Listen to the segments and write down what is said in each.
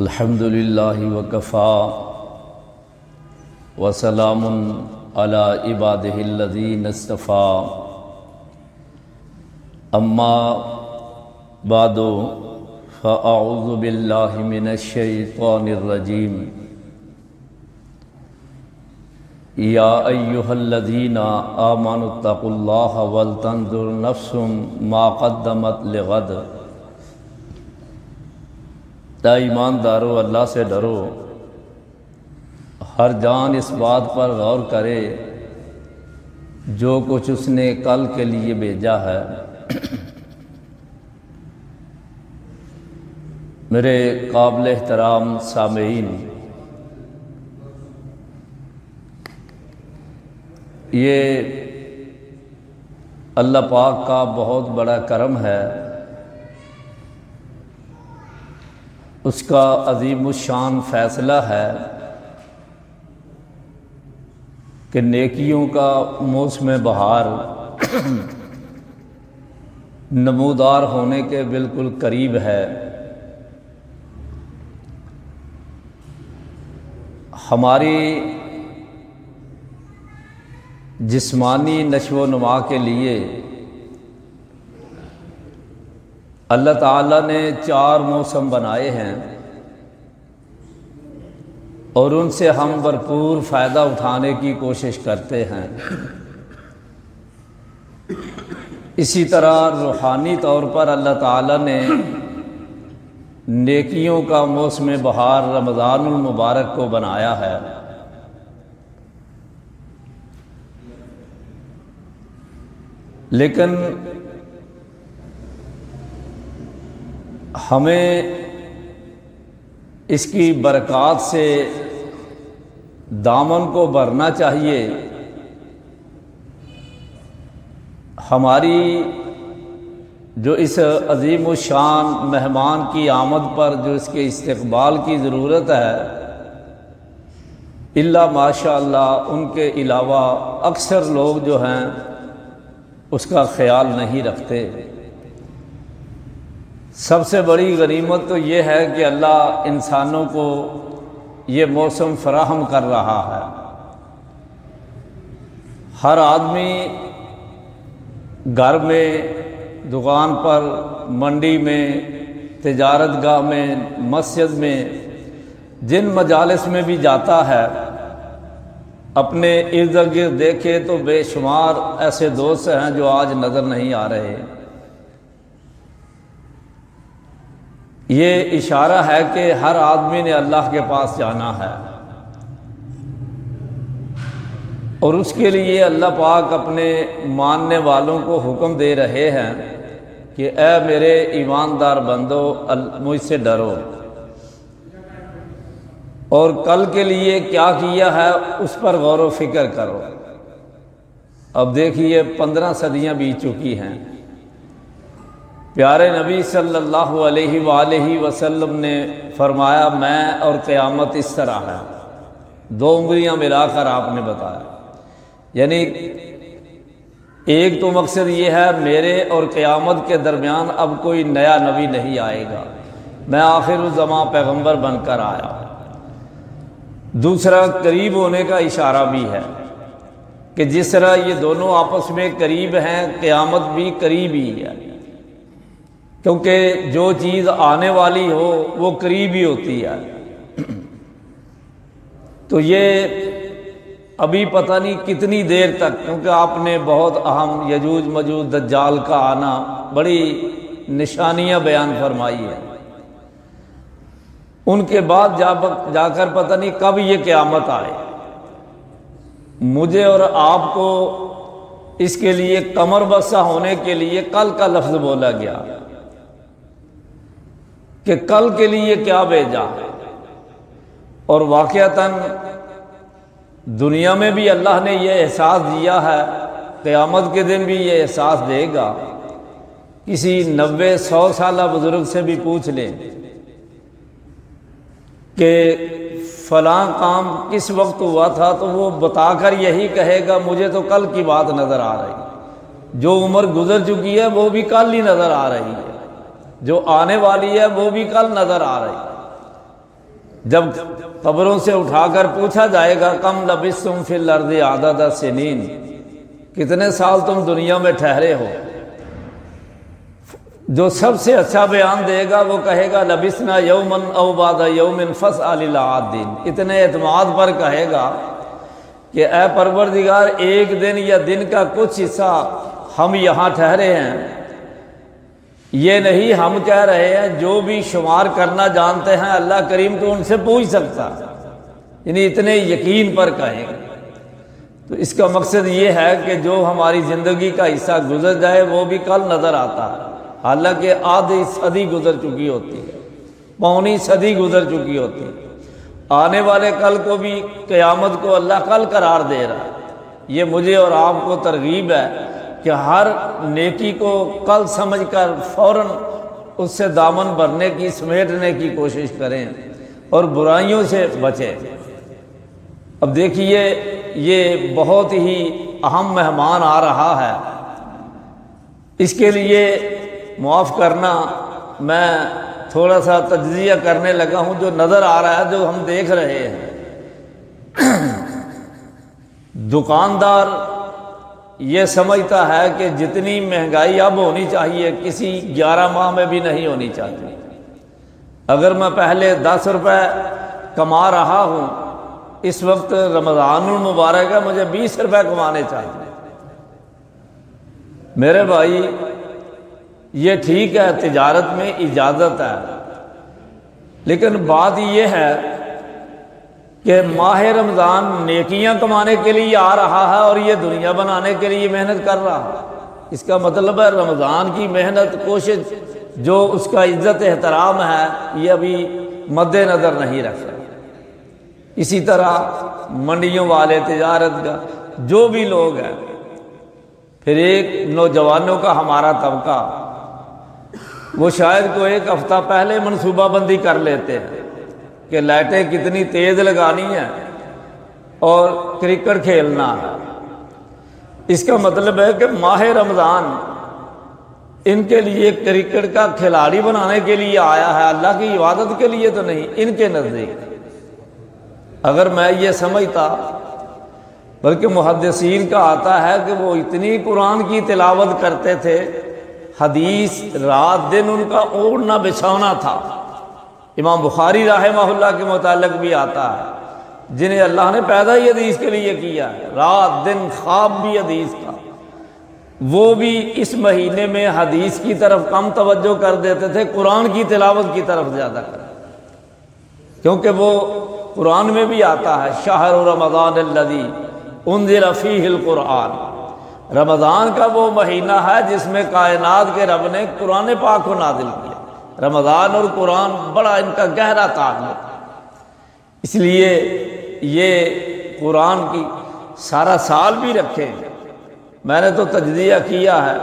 الحمد للہ وکفا وسلام علی عبادہ الذین اصطفی اما بعد فاعوذ باللہ من الشیطان الرجیم یا ایہا الذین آمنوا اتقوا اللہ ولتنظر نفس ما قدمت لغد۔ اے ایماندارو، اللہ سے ڈرو، ہر جان اس بات پر غور کرے جو کچھ اس نے کل کے لیے بھیجا ہے۔ میرے قابل احترام سامعین، یہ اللہ پاک کا بہت بڑا کرم ہے، اس کا عظیم الشان فیصلہ ہے کہ نیکیوں کا موسم بہار نمودار ہونے کے بالکل قریب ہے۔ ہماری جسمانی نشو و نما کے لیے اللہ تعالیٰ نے 4 موسم بنائے ہیں اور ان سے ہم بھرپور فائدہ اٹھانے کی کوشش کرتے ہیں۔ اسی طرح روحانی طور پر اللہ تعالیٰ نے نیکیوں کا موسم بہار رمضان المبارک کو بنایا ہے۔ لیکن ہمیں اس کی برکات سے دامن کو بھرنا چاہیے۔ ہماری جو اس عظیم الشان مہمان کی آمد پر جو اس کے استقبال کی ضرورت ہے، الا ماشاء اللہ ان کے علاوہ اکثر لوگ جو ہیں اس کا خیال نہیں رکھتے۔ سب سے بڑی غنیمت تو یہ ہے کہ اللہ انسانوں کو یہ موسم فراہم کر رہا ہے۔ ہر آدمی گھر میں، دکان پر، منڈی میں، تجارت گاہ میں، مسجد میں، جن مجالس میں بھی جاتا ہے، اپنے ارد گرد دیکھے تو بے شمار ایسے دوست ہیں جو آج نظر نہیں آ رہے۔ یہ اشارہ ہے کہ ہر آدمی نے اللہ کے پاس جانا ہے، اور اس کے لیے اللہ پاک اپنے ماننے والوں کو حکم دے رہے ہیں کہ اے میرے ایماندار بندو، مجھ سے ڈرو، اور کل کے لیے کیا کیا ہے اس پر غور و فکر کرو۔ اب دیکھیے 15 صدیاں بیت چکی ہیں، پیارے نبی صلی اللہ علیہ وآلہ وسلم نے فرمایا میں اور قیامت اس طرح ہے، 2 انگلیاں ملا کر آپ نے بتایا۔ یعنی ایک تو مقصد یہ ہے میرے اور قیامت کے درمیان اب کوئی نیا نبی نہیں آئے گا، میں آخر الزمان پیغمبر بن کر آیا۔ دوسرا قریب ہونے کا اشارہ بھی ہے کہ جس طرح یہ دونوں آپس میں قریب ہیں، قیامت بھی قریب ہی ہے، کیونکہ جو چیز آنے والی ہو وہ قریب ہی ہوتی ہے۔ تو یہ ابھی پتہ نہیں کتنی دیر تک، کیونکہ آپ نے بہت اہم یجوج مجوج دجال کا آنا بڑی نشانیاں بیان فرمائی ہیں، ان کے بعد جا کر پتہ نہیں کب یہ قیامت آئے۔ مجھے اور آپ کو اس کے لیے کمر بستہ ہونے کے لیے کل کا لفظ بولا گیا کہ کل کے لیے کیا بھیجا، اور واقعتاً دنیا میں بھی اللہ نے یہ احساس دیا ہے، قیامت کے دن بھی یہ احساس دے گا۔ کسی 90-100 سالہ بزرگ سے بھی پوچھ لیں کہ فلاں کام کس وقت ہوا تھا، تو وہ بتا کر یہی کہے گا مجھے تو کل کی بات نظر آ رہی، جو عمر گزر چکی ہے وہ بھی کل ہی نظر آ رہی ہے، جو آنے والی ہے وہ بھی کل نظر آ رہی ہے۔ جب قبروں سے اٹھا کر پوچھا جائے گا کم لبثتم فی الارض عدد سنین، کتنے سال تم دنیا میں ٹھہرے ہو، جو سب سے اچھا بیان دے گا وہ کہے گا لبثنا یوما او بعد یوم فاسأل العادین، اتنے اعتماد پر کہے گا کہ اے پروردگار ایک دن یا دن کا کچھ حصہ ہم یہاں ٹھہرے ہیں، یہ نہیں ہم کہہ رہے ہیں، جو بھی شمار کرنا جانتے ہیں اللہ کریم تو ان سے پوچھ سکتا، یعنی اتنے یقین پر کہیں گے۔ تو اس کا مقصد یہ ہے کہ جو ہماری زندگی کا حصہ گزر جائے وہ بھی کل نظر آتا ہے، حالانکہ آدھی صدی گزر چکی ہوتی ہے، پونی صدی گزر چکی ہوتی ہے، آنے والے کل کو بھی قیامت کو اللہ کل قرار دے رہا ہے۔ یہ مجھے اور آپ کو ترغیب ہے کہ ہر نیکی کو کل سمجھ کر فوراً اس سے دامن بھرنے کی، سمیٹنے کی کوشش کریں اور برائیوں سے بچیں۔ اب دیکھیے یہ بہت ہی اہم مہمان آ رہا ہے، اس کے لیے معاف کرنا میں تھوڑا سا تجزیہ کرنے لگا ہوں جو نظر آ رہا ہے، جو ہم دیکھ رہے ہیں۔ دکاندار یہ سمجھتا ہے کہ جتنی مہنگائی اب ہونی چاہیے کسی 11 ماہ میں بھی نہیں ہونی چاہیے۔ اگر میں پہلے 10 روپے کما رہا ہوں، اس وقت رمضان المبارک ہے، مجھے 20 روپے کمانے چاہیے۔ میرے بھائی یہ ٹھیک ہے، تجارت میں اجازت ہے، لیکن بات یہ ہے کہ ماہ رمضان نیکیاں کمانے کے لیے آ رہا ہے اور یہ دنیا بنانے کے لیے محنت کر رہا ہے۔ اس کا مطلب ہے رمضان کی محنت، کوشش، جو اس کا عزت احترام ہے، یہ ابھی مد نظر نہیں رکھ رہا۔ اسی طرح منڈیوں والے، تجارت کا جو بھی لوگ ہیں، پھر ایک نوجوانوں کا ہمارا طبقہ، وہ شاید کو ایک ہفتہ پہلے منصوبہ بندی کر لیتے ہیں کہ لائٹیں کتنی تیز لگانی ہیں اور کرکٹ کھیلنا ہے۔ اس کا مطلب ہے کہ ماہ رمضان ان کے لیے کرکٹ کا کھلاڑی بنانے کے لیے آیا ہے، اللہ کی عبادت کے لیے تو نہیں ان کے نزدیک۔ اگر میں یہ سمجھتا، بلکہ محدثین کا آتا ہے کہ وہ اتنی قرآن کی تلاوت کرتے تھے، حدیث رات دن ان کا اوڑھنا بچھونا تھا۔ امام بخاری رحمہ اللہ کے متعلق بھی آتا ہے، جنہیں اللہ نے پیدا ہی حدیث کے لیے کیا ہے، رات دن خواب بھی حدیث کا، وہ بھی اس مہینے میں حدیث کی طرف کم توجہ کر دیتے تھے، قرآن کی تلاوت کی طرف زیادہ کر، کیونکہ وہ قرآن میں بھی آتا ہے شہر رمضان الذی انزل فیہ القرآن، رمضان کا وہ مہینہ ہے جس میں کائنات کے رب نے قرآن پاک کو نازل کیا۔ رمضان اور قرآن بڑا ان کا گہرا تعلق، اس لیے یہ قرآن کی سارا سال بھی رکھے۔ میں نے تو تجزیہ کیا ہے،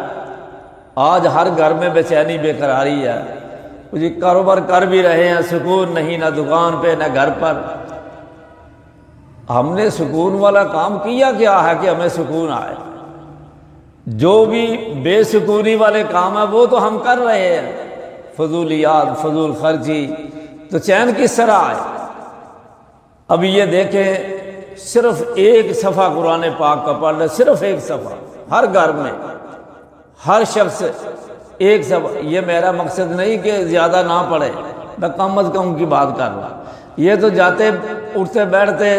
آج ہر گھر میں بے چینی، بے قراری ہے، مجھے کاروبار کر بھی رہے ہیں، سکون نہیں، نہ دکان پہ نہ گھر پر۔ ہم نے سکون والا کام کیا کیا ہے کہ ہمیں سکون آئے؟ جو بھی بے سکونی والے کام ہیں وہ تو ہم کر رہے ہیں، فضولیات، فضول خرچی، تو چین کس طرح آئے؟ اب یہ دیکھیں، صرف ایک صفحہ قرآن پاک کا پڑھ لے، صرف ایک صفحہ، ہر گھر میں ہر شخص ایک صفحہ۔ یہ میرا مقصد نہیں کہ زیادہ نہ پڑھے، میں کم از کم کی بات کر رہا ہوں۔ یہ تو جاتے اٹھتے بیٹھتے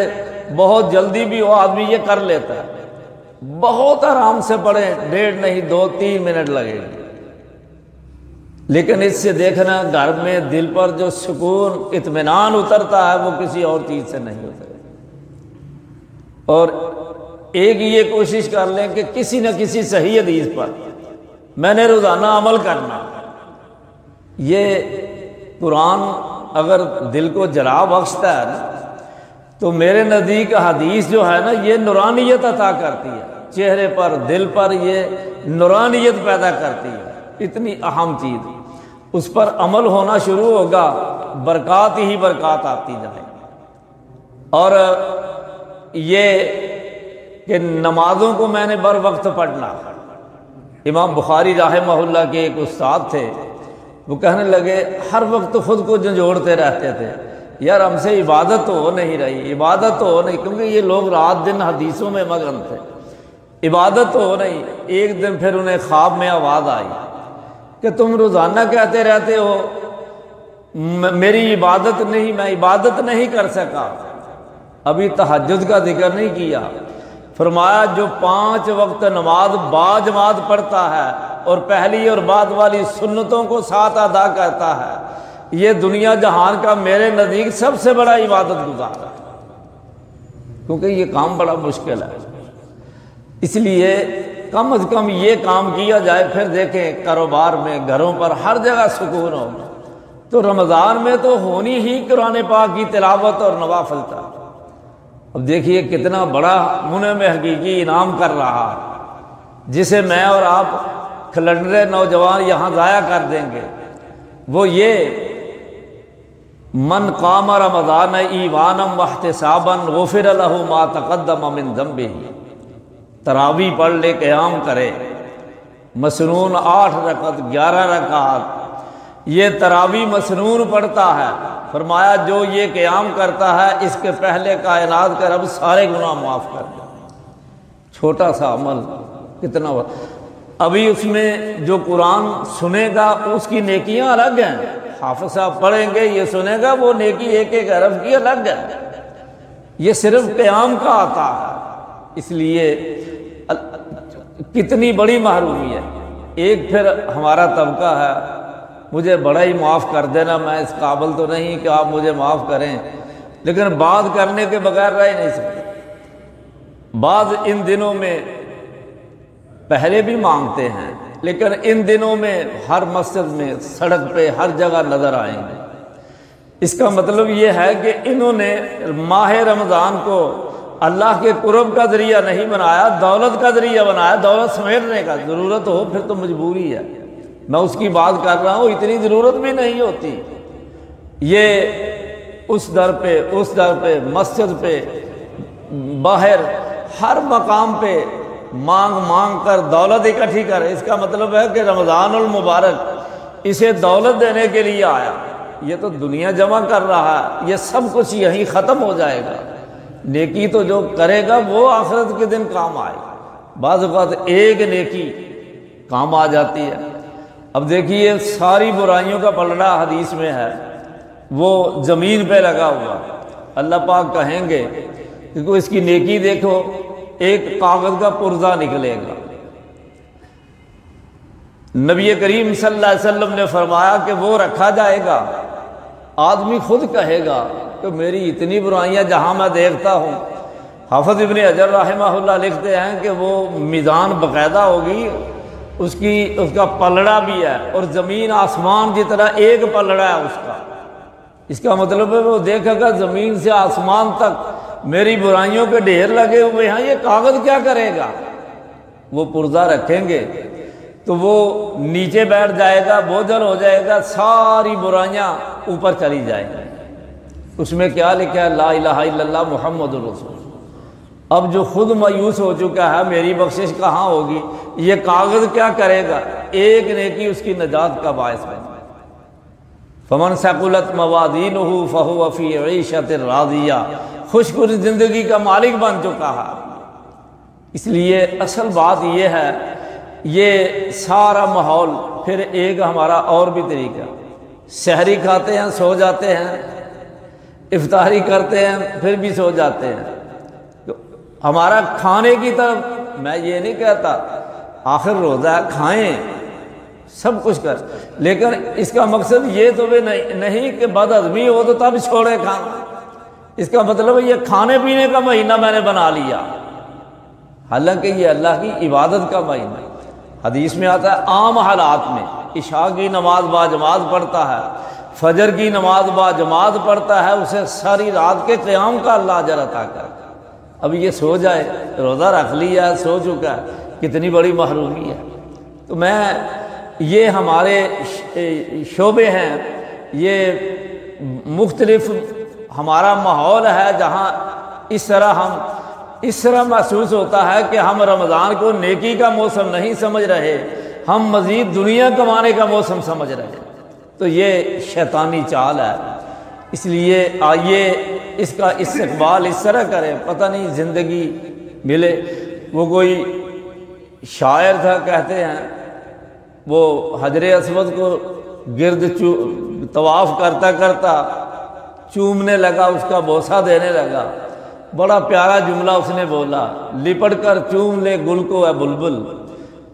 بہت جلدی بھی ہو آدمی یہ کر لیتا ہے، بہت آرام سے پڑھیں، 1.5 نہیں 2-3 منٹ لگے گا، لیکن اس سے دیکھنا گھر میں دل پر جو سکون، اطمینان اترتا ہے وہ کسی اور چیز سے نہیں اترے۔ اور ایک یہ کوشش کر لیں کہ کسی نہ کسی صحیح حدیث پر میں نے روزانہ عمل کرنا۔ یہ قرآن اگر دل کو جلا بخشتا ہے نا، تو میرے نزدیک حدیث جو ہے نا، یہ نورانیت عطا کرتی ہے، چہرے پر، دل پر یہ نورانیت پیدا کرتی ہے، اتنی اہم چیز۔ اس پر عمل ہونا شروع ہوگا، برکات ہی برکات آتی جائے۔ اور یہ کہ نمازوں کو میں نے بر وقت پڑھنا، امام بخاری رحمہ اللہ کے ایک استاد تھے، وہ کہنے لگے ہر وقت خود کو جھنجھوڑتے رہتے تھے یار ہم سے عبادت تو ہو نہیں رہی، عبادت تو ہو نہیں، کیونکہ یہ لوگ رات دن حدیثوں میں مگن تھے، عبادت تو ہو نہیں۔ ایک دن پھر انہیں خواب میں آواز آئی کہ تم روزانہ کہتے رہتے ہو میری عبادت نہیں، میں عبادت نہیں کر سکا، ابھی تہجد کا ذکر نہیں کیا۔ فرمایا جو 5 وقت نماز باجماعت پڑھتا ہے اور پہلی اور بعد والی سنتوں کو ساتھ ادا کرتا ہے، یہ دنیا جہان کا میرے نزدیک سب سے بڑا عبادت گزار ہے، کیونکہ یہ کام بڑا مشکل ہے۔ اس لیے کم از کم یہ کام کیا جائے، پھر دیکھیں کاروبار میں، گھروں پر، ہر جگہ سکون ہوگا۔ تو رمضان میں تو ہونی ہی قرآن پاک کی تلاوت اور نوافل تھا۔ اب دیکھیے کتنا بڑا منعم حقیقی انعام کر رہا، جسے میں اور آپ کھلنڈرے نوجوان یہاں ضائع کر دیں گے، وہ یہ من قام رمضان ایمانا واحتسابا غفر له ما تقدم من ذنبه، تراویح پڑھ لے، قیام کرے، مسنون 8 رکعت 11 رکعت، یہ تراویح مسنون پڑھتا ہے، فرمایا جو یہ قیام کرتا ہے اس کے پہلے کائنات کا رب سارے گناہ معاف کر دے۔ چھوٹا سا عمل کتنا بڑا۔ ابھی اس میں جو قرآن سنے گا اس کی نیکیاں الگ ہیں، حافظ صاحب پڑھیں گے، یہ سنے گا، وہ نیکی ایک ایک حرف کی الگ ہے، یہ صرف قیام کا آتا ہے۔ اس لیے کتنی بڑی محرومی ہے۔ ایک پھر ہمارا طبقہ ہے، مجھے بڑا ہی معاف کر دینا، میں اس قابل تو نہیں کہ آپ مجھے معاف کریں، لیکن بات کرنے کے بغیر رہ نہیں سکتے۔ بعض ان دنوں میں پہلے بھی مانگتے ہیں، لیکن ان دنوں میں ہر مسجد میں، سڑک پہ، ہر جگہ نظر آئیں گے۔ اس کا مطلب یہ ہے کہ انہوں نے ماہ رمضان کو اللہ کے قرب کا ذریعہ نہیں بنایا، دولت کا ذریعہ بنایا، دولت سمیٹنے کا۔ ضرورت ہو پھر تو مجبوری ہے، میں اس کی بات کر رہا ہوں، اتنی ضرورت بھی نہیں ہوتی۔ یہ اس در پہ، اس در پہ، مسجد پہ، باہر، ہر مقام پہ مانگ مانگ کر دولت اکٹھی کرے۔ اس کا مطلب ہے کہ رمضان المبارک اسے دولت دینے کے لیے آیا، یہ تو دنیا جمع کر رہا ہے، یہ سب کچھ یہیں ختم ہو جائے گا۔ نیکی تو جو کرے گا وہ آخرت کے دن کام آئے گا۔ بعض اوقات ایک نیکی کام آ جاتی ہے۔ اب دیکھیے ساری برائیوں کا پلڑا حدیث میں ہے، وہ زمین پہ لگا ہوا، اللہ پاک کہیں گے کہ اس کی نیکی دیکھو، ایک کاغذ کا پرزہ نکلے گا۔ نبی کریم صلی اللہ علیہ وسلم نے فرمایا کہ وہ رکھا جائے گا، آدمی خود کہے گا کہ میری اتنی برائیاں جہاں میں دیکھتا ہوں۔ حافظ ابن حجر رحمہ اللہ لکھتے ہیں کہ وہ میزان باقاعدہ ہوگی، اس کا پلڑا بھی ہے، اور زمین آسمان جتنا ایک پلڑا ہے اس کا۔ اس کا مطلب ہے وہ دیکھے گا زمین سے آسمان تک میری برائیوں کے ڈھیر لگے ہوئے ہیں، یہ کاغذ کیا کرے گا؟ وہ پرزہ رکھیں گے تو وہ نیچے بیٹھ جائے گا، بوجھل ہو جائے گا، ساری برائیاں اوپر چلی جائیں گی۔ اس میں کیا لکھا ہے؟ لا الہ الا اللہ محمد رسول۔ اب جو خود مایوس ہو چکا ہے میری بخشش کہاں ہوگی، یہ کاغذ کیا کرے گا؟ ایک نیکی اس کی نجات کا باعث بنے۔ فمن ثقلت موازینہ فہو فی عیشۃ راضیہ، خوش خوش زندگی کا مالک بن چکا ہے۔ اس لیے اصل بات یہ ہے، یہ سارا ماحول۔ پھر ایک ہمارا اور بھی طریقہ، سحری کھاتے ہیں سو جاتے ہیں، افطاری کرتے ہیں پھر بھی سو جاتے ہیں۔ ہمارا کھانے کی طرف، میں یہ نہیں کہتا آخر روزہ ہے کھائیں، سب کچھ کر، لیکن اس کا مقصد یہ تو بھی نہیں کہ بد ہضمی ہو تو تب چھوڑے کھانا۔ اس کا مطلب ہے یہ کھانے پینے کا مہینہ میں نے بنا لیا، حالانکہ یہ اللہ کی عبادت کا مہینہ ہے۔ حدیث میں آتا ہے عام حالات میں عشاء کی نماز با جماعت پڑھتا ہے، فجر کی نماز با جماعت پڑھتا ہے، اسے ساری رات کے قیام کا اللہ اجر عطا کرتا ہے۔ اب یہ سو جائے، روزہ رکھ لیا، سو چکا ہے، کتنی بڑی محرومی ہے۔ تو میں یہ ہمارے شعبے ہیں، یہ مختلف ہمارا ماحول ہے جہاں اس طرح محسوس ہوتا ہے کہ ہم رمضان کو نیکی کا موسم نہیں سمجھ رہے، ہم مزید دنیا کمانے کا موسم سمجھ رہے ہیں۔ تو یہ شیطانی چال ہے۔ اس لیے آئیے اس کا استقبال اس طرح کریں، پتہ نہیں زندگی ملے۔ وہ کوئی شاعر تھا، کہتے ہیں وہ حجر اسود کو گرد طواف کرتا کرتا چومنے لگا، اس کا بوسہ دینے لگا۔ بڑا پیارا جملہ اس نے بولا، لپٹ کر چوم لے گل کو اے بلبل،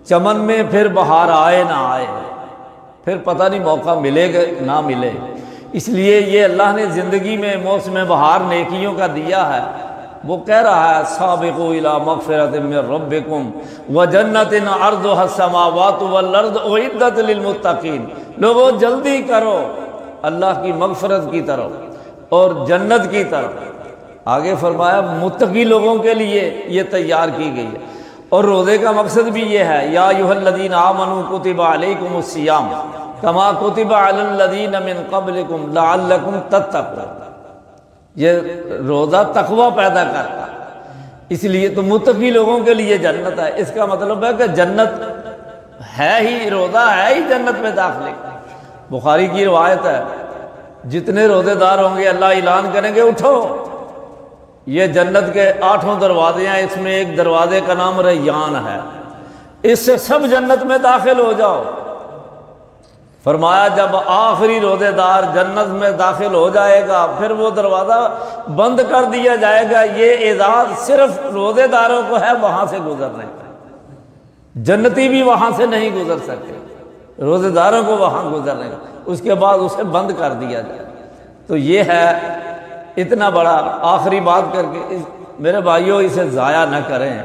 چمن میں پھر بہار آئے نہ آئے، پھر پتہ نہیں موقع ملے گا نہ ملے۔ اس لیے یہ اللہ نے زندگی میں موسم بہار نیکیوں کا دیا ہے۔ وہ کہہ رہا ہے سابقوا الی مغفرۃ من ربکم وجنۃ عرضها السماوات والارض اعدت للمتقین، لوگوں جلدی کرو اللہ کی مغفرت کی طرف اور جنت کی طرف۔ آگے فرمایا متقی لوگوں کے لیے یہ تیار کی گئی ہے۔ اور روزے کا مقصد بھی یہ ہے، یا ایھا الذین آمنوا کتب علیکم الصیام کما کتب علی الذین من قبلکم لعلکم تتقون۔ یہ روزہ تقوی پیدا کرتا ہے، اس لیے تو متقی لوگوں کے لیے جنت ہے۔ اس کا مطلب ہے کہ جنت ہے ہی، روزہ ہے ہی جنت میں داخلے۔ بخاری کی روایت ہے، جتنے روزے دار ہوں گے اللہ اعلان کریں گے اٹھو، یہ جنت کے 8 دروازے ہیں، اس میں ایک دروازے کا نام ریان ہے، اس سے سب جنت میں داخل ہو جاؤ۔ فرمایا جب آخری روزے دار جنت میں داخل ہو جائے گا پھر وہ دروازہ بند کر دیا جائے گا۔ یہ اعزاز صرف روزے داروں کو ہے وہاں سے گزرنے کا، جنتی بھی وہاں سے نہیں گزر سکتے، روزے داروں کو وہاں گزرنے کا، اس کے بعد اسے بند کر دیا جائے۔ تو یہ ہے اتنا بڑا، آخری بات کر کے میرے بھائیوں اسے ضائع نہ کریں۔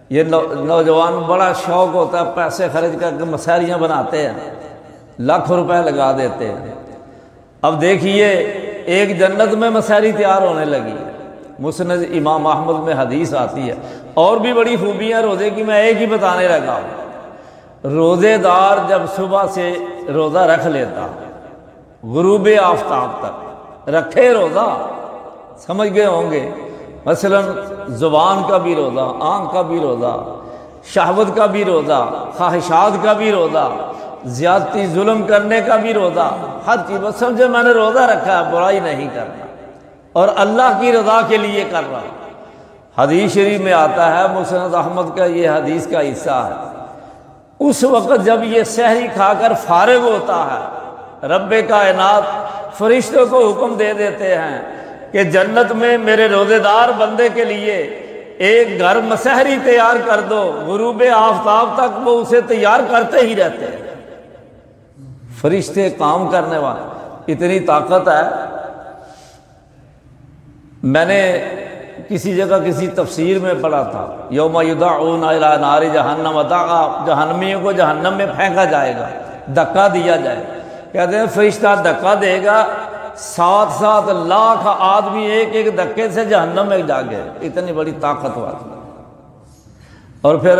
یہ نوجوان بڑا شوق ہوتا ہے، پیسے خرچ کر کے مسحریاں بناتے ہیں، لاکھ روپے لگا دیتے ہیں۔ اب دیکھیے ایک جنت میں مسحری تیار ہونے لگی ہے۔ مسند امام احمد میں حدیث آتی ہے، اور بھی بڑی خوبیاں روزے کی میں ایک ہی بتانے لگا ہوں۔ روزے دار جب صبح سے روزہ رکھ لیتا غروب آفتاب تک رکھے روزہ، سمجھ گئے ہوں گے، مثلا زبان کا بھی روزہ، آنکھ کا بھی روزہ، شہوت کا بھی روزہ، خواہشات کا بھی روزہ، زیادتی ظلم کرنے کا بھی روزہ، ہر چیز بس سمجھے میں نے روزہ رکھا ہے، برائی نہیں کرنا اور اللہ کی رضا کے لیے کر رہا۔ حدیث شریف میں آتا ہے، مسند احمد کا یہ حدیث کا حصہ ہے، اس وقت جب یہ سحری کھا کر فارغ ہوتا ہے رب کائنات فرشتوں کو حکم دے دیتے ہیں کہ جنت میں میرے روزے دار بندے کے لیے ایک گھر مسحری تیار کر دو، غروب آفتاب تک وہ اسے تیار کرتے ہی رہتے ہیں۔ فرشتے کام کرنے والے، اتنی طاقت ہے۔ میں نے کسی جگہ کسی تفسیر میں پڑھا تھا، یوم یدعون الی نار جہنم دعا، جہنمیوں کو جہنم میں پھینکا جائے گا، دھکا دیا جائے گا۔ کہتے ہیں فرشتہ دھکا دے گا، 7 لاکھ آدمی ایک ایک دھکے سے جہنم میں جا گئے، اتنی بڑی طاقت والی۔ اور پھر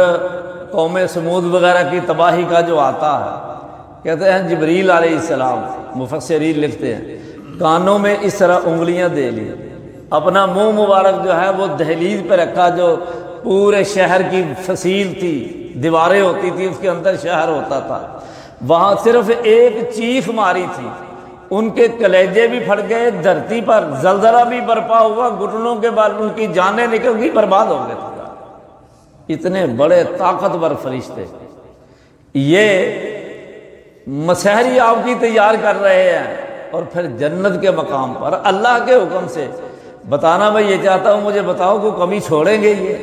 قوم سمود وغیرہ کی تباہی کا جو آتا ہے، کہتے ہیں جبریل علیہ السلام، مفسرین لکھتے ہیں، کانوں میں اس طرح انگلیاں دے لی، اپنا منہ مبارک جو ہے وہ دہلیز پہ رکھا، جو پورے شہر کی فصیل تھی، دیواریں ہوتی تھی، اس کے اندر شہر ہوتا تھا، وہاں صرف ایک چیخ ماری تھی، ان کے کلیجے بھی پھٹ گئے، دھرتی پر زلزلہ بھی برپا ہوا، گھٹنوں کے بعد ان کی جانیں نکل گئی، برباد ہو گئے تھے۔ اتنے بڑے طاقتور فرشتے یہ مسحری آپ کی تیار کر رہے ہیں، اور پھر جنت کے مقام پر اللہ کے حکم سے بتانا میں یہ چاہتا ہوں، مجھے بتاؤ کوئی کمی چھوڑیں گے؟ یہ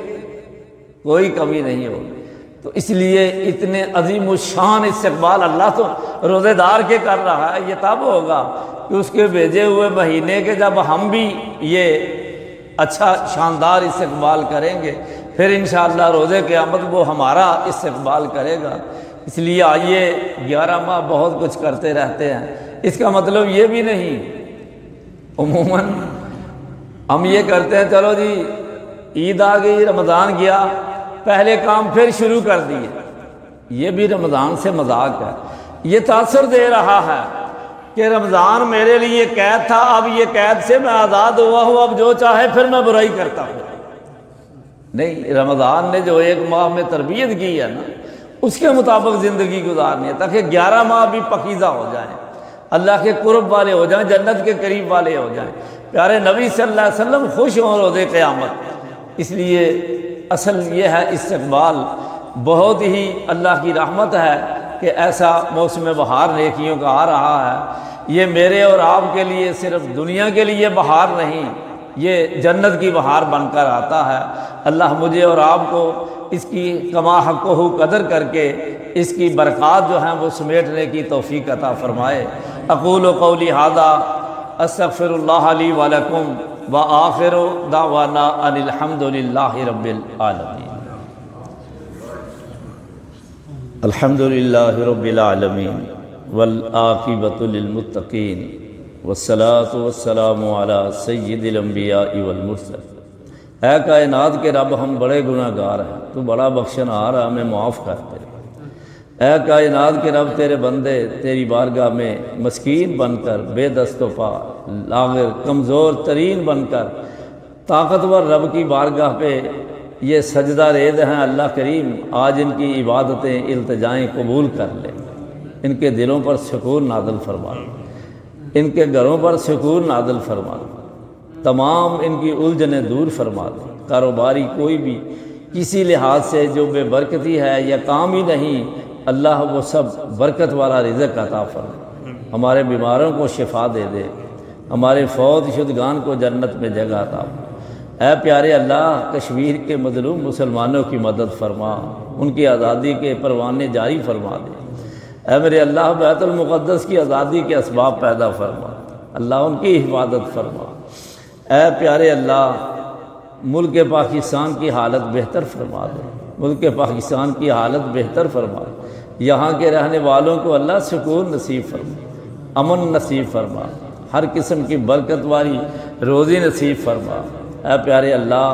کوئی کمی نہیں ہوگی۔ تو اس لیے اتنے عظیم الشان استقبال اللہ تو روزے دار کے کر رہا ہے۔ یہ تب ہوگا کہ اس کے بھیجے ہوئے مہینے کے جب ہم بھی یہ اچھا شاندار استقبال کریں گے، پھر انشاءاللہ روزے قیامت وہ ہمارا استقبال کرے گا۔ اس لیے آئیے 11 ماہ بہت کچھ کرتے رہتے ہیں، اس کا مطلب یہ بھی نہیں عموماً ہم یہ کرتے ہیں چلو جی عید آ گئی، رمضان گیا، پہلے کام پھر شروع کر دیے، یہ بھی رمضان سے مذاق ہے۔ یہ تاثر دے رہا ہے کہ رمضان میرے لیے قید تھا، اب یہ قید سے میں آزاد ہوا ہوں، اب جو چاہے پھر میں برائی کرتا ہوں۔ نہیں، رمضان نے جو 1 ماہ میں تربیت کی ہے نا، اس کے مطابق زندگی گزارنی ہے تاکہ 11 ماہ بھی پاکیزہ ہو جائیں۔ اللہ کے قرب والے ہو جائیں، جنت کے قریب والے ہو جائیں، پیارے نبی صلی اللہ علیہ وسلم خوش ہوں روز قیامت۔ اس لیے اصل یہ ہے استقبال، بہت ہی اللہ کی رحمت ہے کہ ایسا موسم بہار نیکیوں کا آ رہا ہے۔ یہ میرے اور آپ کے لیے صرف دنیا کے لیے بہار نہیں، یہ جنت کی بہار بن کر آتا ہے۔ اللہ مجھے اور آپ کو اس کی کما حقہ قدر کر کے اس کی برکات جو ہیں وہ سمیٹنے کی توفیق عطا فرمائے۔ اقول قولی ھذا استغفر اللہ لی ولکم وآخر دعوانا ان الحمد للہ رب العالمین۔ الحمد للہ رب العالمین والعاقبۃ للمتقین والصلاۃ والسلام علی سید الانبیاء والمرسلین۔ اے کائنات کے رب، ہم بڑے گناہ گار ہیں، تو بڑا بخشنہار ہے، ہمیں معاف کر دے۔ اے کائنات کے رب، تیرے بندے تیری بارگاہ میں مسکین بن کر، بے دست و پا، لاغر، کمزور ترین بن کر طاقتور رب کی بارگاہ پہ یہ سجدہ ریز ہیں۔ اللہ کریم آج ان کی عبادتیں التجائیں قبول کر لے، ان کے دلوں پر سکون نازل فرما دے، ان کے گھروں پر سکون نازل فرما دے، تمام ان کی الجھنیں دور فرما دے۔ کاروباری کوئی بھی کسی لحاظ سے جو بے برکتی ہے یا کام ہی نہیں، اللہ وہ سب برکت والا رزق عطا فرما، ہمارے بیماروں کو شفا دے دے، ہمارے فوت شدگان کو جنت میں جگہ عطا فرما۔ اے پیارے اللہ، کشمیر کے مظلوم مسلمانوں کی مدد فرما، ان کی آزادی کے پروانے جاری فرما دے۔ اے میرے اللہ، بیت المقدس کی آزادی کے اسباب پیدا فرما، اللہ ان کی حفاظت فرما۔ اے پیارے اللہ، ملک پاکستان کی حالت بہتر فرما دے، ملک پاکستان کی حالت بہتر فرما دے، یہاں کے رہنے والوں کو اللہ سکون نصیب فرما، امن نصیب فرما، ہر قسم کی برکت والی روزی نصیب فرما۔ اے پیارے اللہ،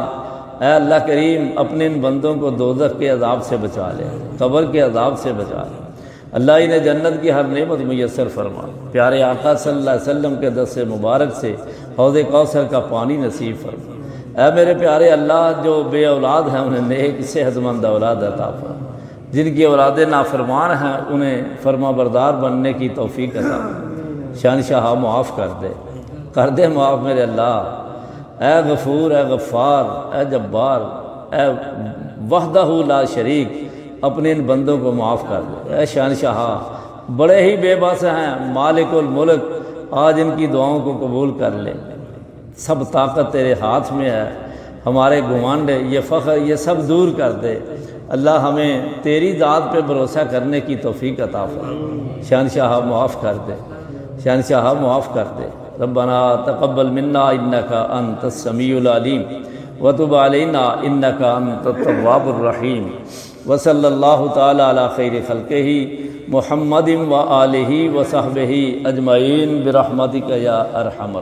اے اللہ کریم، اپنے ان بندوں کو دوزخ کے عذاب سے بچا لے، قبر کے عذاب سے بچا لے، اللہ انہیں جنت کی ہر نعمت میسر فرما۔ پیارے آقا صلی اللہ علیہ وسلم کے دست مبارک سے حوض کوثر کا پانی نصیب فرما۔ اے میرے پیارے اللہ، جو بے اولاد ہیں انہیں نیک صحت مند اولاد عطا فرما، جن کی اولادیں نافرمان ہیں انہیں فرما بردار بننے کی توفیق عطا فرما۔ شہنشاہ معاف کر دے معاف میرے اللہ۔ اے غفور، اے غفار، اے جبار، اے وحدہ لا شریک، اپنے ان بندوں کو معاف کر دے۔ اے شہنشاہ، بڑے ہی بے بس ہیں، مالک الملک، آج ان کی دعاؤں کو قبول کر لے۔ سب طاقت تیرے ہاتھ میں ہے، ہمارے گمانڈ، یہ فخر، یہ سب دور کر دے۔ اللہ ہمیں تیری ذات پہ بھروسہ کرنے کی توفیق عطا فرما۔ شہنشاہ معاف کر دے، شہنشاہ معاف کر دے۔ ربنا تقبل منا انک انت السمیع العلیم وتب علینا انک انت التواب الرحیم، وصلی اللہ تعالی علی خیر خلقہ محمد و آلہ و صحبہ اجمعین برحمتک یا ارحم